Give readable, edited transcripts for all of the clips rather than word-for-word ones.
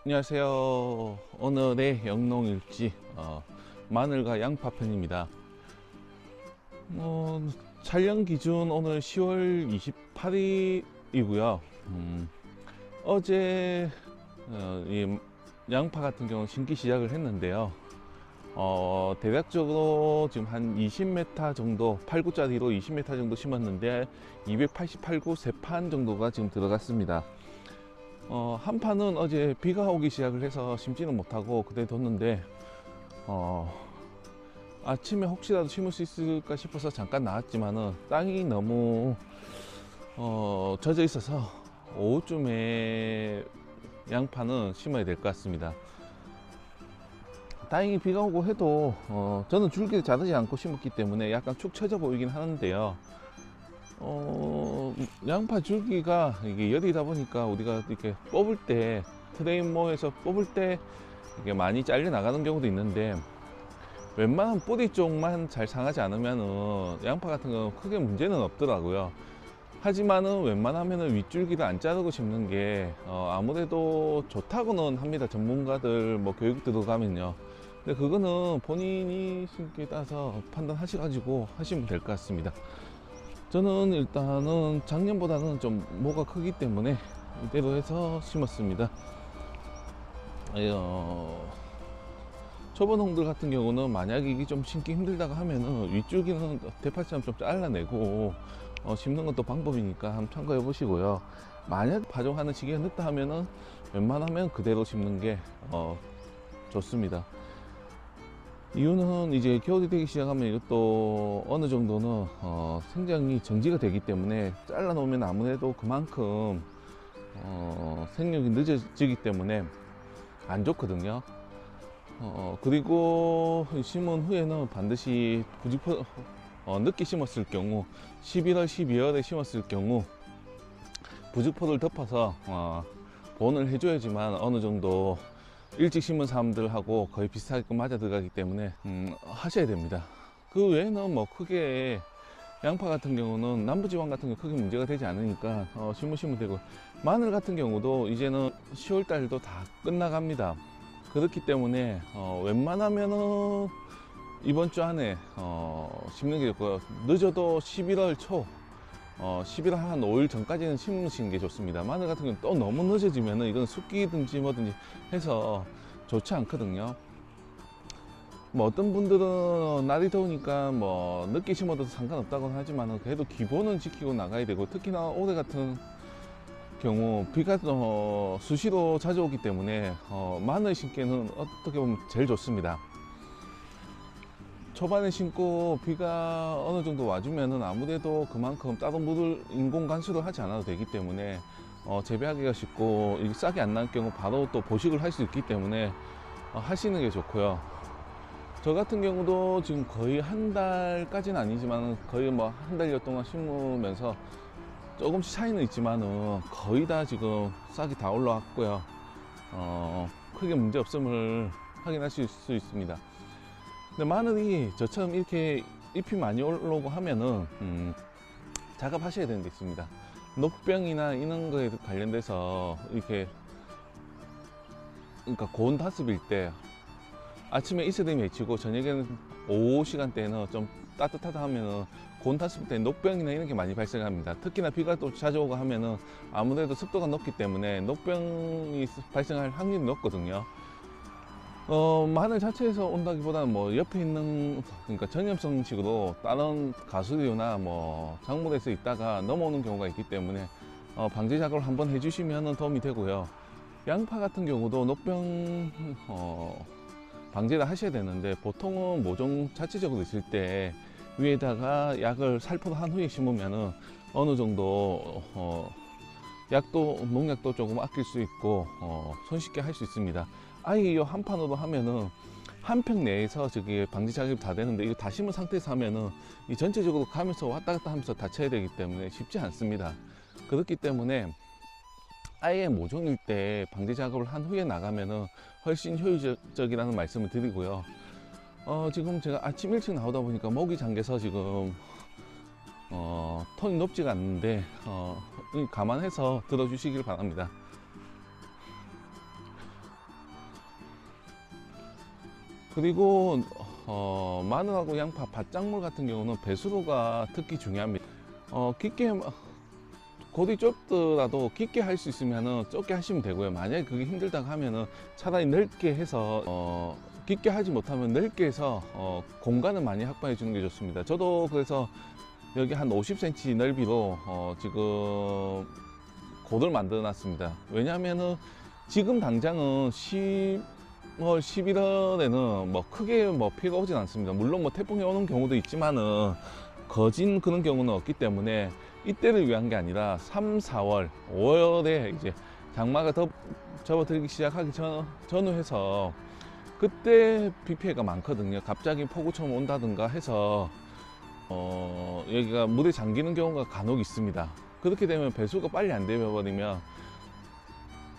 안녕하세요. 오늘의 영농일지 마늘과 양파 편입니다. 촬영 기준 오늘 10월 28일이고요. 어제 이 양파 같은 경우 심기 시작을 했는데요. 대략적으로 지금 한 20m 정도, 8구짜리로 20m 정도 심었는데 288구 3판 정도가 지금 들어갔습니다. 한 판은 어제 비가 오기 시작을 해서 심지는 못하고 그대 뒀는데 아침에 혹시라도 심을 수 있을까 싶어서 잠깐 나왔지만은 땅이 너무 젖어 있어서 오후쯤에 양파는 심어야 될 것 같습니다. 다행히 비가 오고 해도 저는 줄기를 자르지 않고 심었기 때문에 약간 축 처져 보이긴 하는데요. 양파 줄기가 이게 열이다 보니까 우리가 이렇게 뽑을 때 트레이머에서 뽑을 때 이게 많이 잘려 나가는 경우도 있는데 웬만한 뿌리 쪽만 잘 상하지 않으면은 양파 같은 경우는 크게 문제는 없더라고요. 하지만은 웬만하면은 윗줄기를 안 자르고 심는 게 아무래도 좋다고는 합니다. 전문가들 뭐 교육 들어가면요. 근데 그거는 본인이 심기에 따라서 판단하셔가지고 하시면 될 것 같습니다. 저는 일단은 작년보다는 좀 모가 크기 때문에 이대로 해서 심었습니다. 초보 농들 같은 경우는 만약 이게 좀 심기 힘들다고 하면은 윗줄기는 대파처럼 좀 잘라내고 심는 것도 방법이니까 한번 참고해 보시고요. 만약 파종하는 시기가 늦다 하면은 웬만하면 그대로 심는 게 좋습니다. 이유는 이제 겨울이 되기 시작하면 이것도 어느 정도는 생장이 정지가 되기 때문에 잘라 놓으면 아무래도 그만큼 생육이 늦어지기 때문에 안 좋거든요. 그리고 심은 후에는 반드시 늦게 심었을 경우 11월 12월에 심었을 경우 부직포를 덮어서 보온을 해줘야지만 어느 정도 일찍 심은 사람들하고 거의 비슷하게끔 맞아 들어가기 때문에 하셔야 됩니다. 그 외에는 뭐 크게 양파 같은 경우는 남부지방 같은 경우 크게 문제가 되지 않으니까 심으시면 되고, 마늘 같은 경우도 이제는 10월 달도 다 끝나갑니다. 그렇기 때문에 웬만하면은 이번 주 안에 심는 게 좋고요. 늦어도 11월 초 11월 한 5일 전까지는 심으시는 게 좋습니다. 마늘 같은 경우는 또 너무 늦어지면은 이건 습기든지 뭐든지 해서 좋지 않거든요. 뭐 어떤 분들은 날이 더우니까 뭐 늦게 심어도 상관없다고 하지만 그래도 기본은 지키고 나가야 되고, 특히나 올해 같은 경우 비가 수시로 자주 오기 때문에 마늘 심기에는 어떻게 보면 제일 좋습니다. 초반에 심고 비가 어느 정도 와주면은 아무래도 그만큼 따로 물을 인공 간수를 하지 않아도 되기 때문에 재배하기가 쉽고, 이게 싹이 안 날 경우 바로 또 보식을 할 수 있기 때문에 하시는 게 좋고요. 저 같은 경우도 지금 거의 한 달까지는 아니지만 거의 뭐 한 달여 동안 심으면서 조금씩 차이는 있지만은 거의 다 지금 싹이 다 올라왔고요. 크게 문제 없음을 확인하실 수 있습니다. 근데 마늘이 저처럼 이렇게 잎이 많이 올라오고 하면은 작업하셔야 되는 게 있습니다. 녹병이나 이런 거에 관련돼서 이렇게, 그러니까 고온 다습일 때 아침에 이슬이 맺히고 저녁에는 오후 시간대에는 좀 따뜻하다 하면은 고온 다습일 때 녹병이나 이런 게 많이 발생합니다. 특히나 비가 또 자주 오고 하면은 아무래도 습도가 높기 때문에 녹병이 발생할 확률이 높거든요. 마늘 자체에서 온다기보다는 뭐 옆에 있는, 그러니까 전염성식으로 다른 가수류나 뭐 작물에서 있다가 넘어오는 경우가 있기 때문에 방제 작업을 한번 해주시면 도움이 되고요. 양파 같은 경우도 녹병 방제를 하셔야 되는데, 보통은 모종 자체적으로 있을 때 위에다가 약을 살포를 한 후에 심으면은 어느 정도 약도, 농약도 조금 아낄 수 있고 손쉽게 할 수 있습니다. 아예 이 한 판으로 하면은 한 평 내에서 저기 방지 작업이 다 되는데, 이거 다 심은 상태에서 하면은 이 전체적으로 가면서 왔다 갔다 하면서 다 쳐야 되기 때문에 쉽지 않습니다. 그렇기 때문에 아예 모종일 때 방지 작업을 한 후에 나가면은 훨씬 효율적이라는 말씀을 드리고요. 지금 제가 아침 일찍 나오다 보니까 목이 잠겨서 지금 톤이 높지가 않는데 감안해서 들어주시길 바랍니다. 그리고 마늘하고 양파, 밭작물 같은 경우는 배수로가 특히 중요합니다. 깊게 골이 좁더라도 깊게 할 수 있으면 좁게 하시면 되고요. 만약에 그게 힘들다고 하면은 차라리 넓게 해서 깊게 하지 못하면 넓게 해서 공간을 많이 확보해 주는 게 좋습니다. 저도 그래서 여기 한 50cm 넓이로 지금 골을 만들어 놨습니다. 왜냐하면은 지금 당장은 10월, 11월에는 뭐 크게 뭐 피해가 오진 않습니다. 물론 뭐 태풍이 오는 경우도 있지만은 거진 그런 경우는 없기 때문에 이때를 위한 게 아니라 3, 4월, 5월에 이제 장마가 더 접어들기 시작하기 전후해서 그때 비 피해가 많거든요. 갑자기 폭우처럼 온다든가 해서 여기가 물에 잠기는 경우가 간혹 있습니다. 그렇게 되면 배수가 빨리 안 되어버리면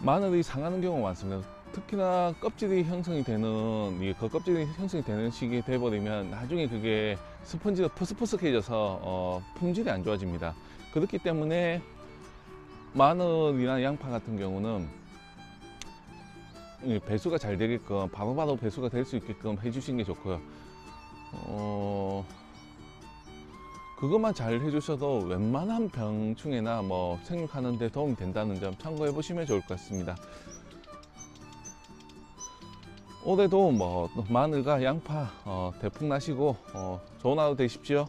마늘이 상하는 경우가 많습니다. 특히나 껍질이 형성이 되는 이 겉껍질이 형성이 되는 시기에 돼버리면 나중에 그게 스펀지가 푸석푸석해져서 품질이 안 좋아집니다. 그렇기 때문에 마늘이나 양파 같은 경우는 이 배수가 잘 되게끔 바로바로 배수가 될 수 있게끔 해주시는 게 좋고요. 그것만 잘 해주셔도 웬만한 병충해나 뭐 생육하는 데 도움이 된다는 점 참고해 보시면 좋을 것 같습니다. 올해도 뭐 마늘과 양파 대풍 나시고 좋은 하루 되십시오.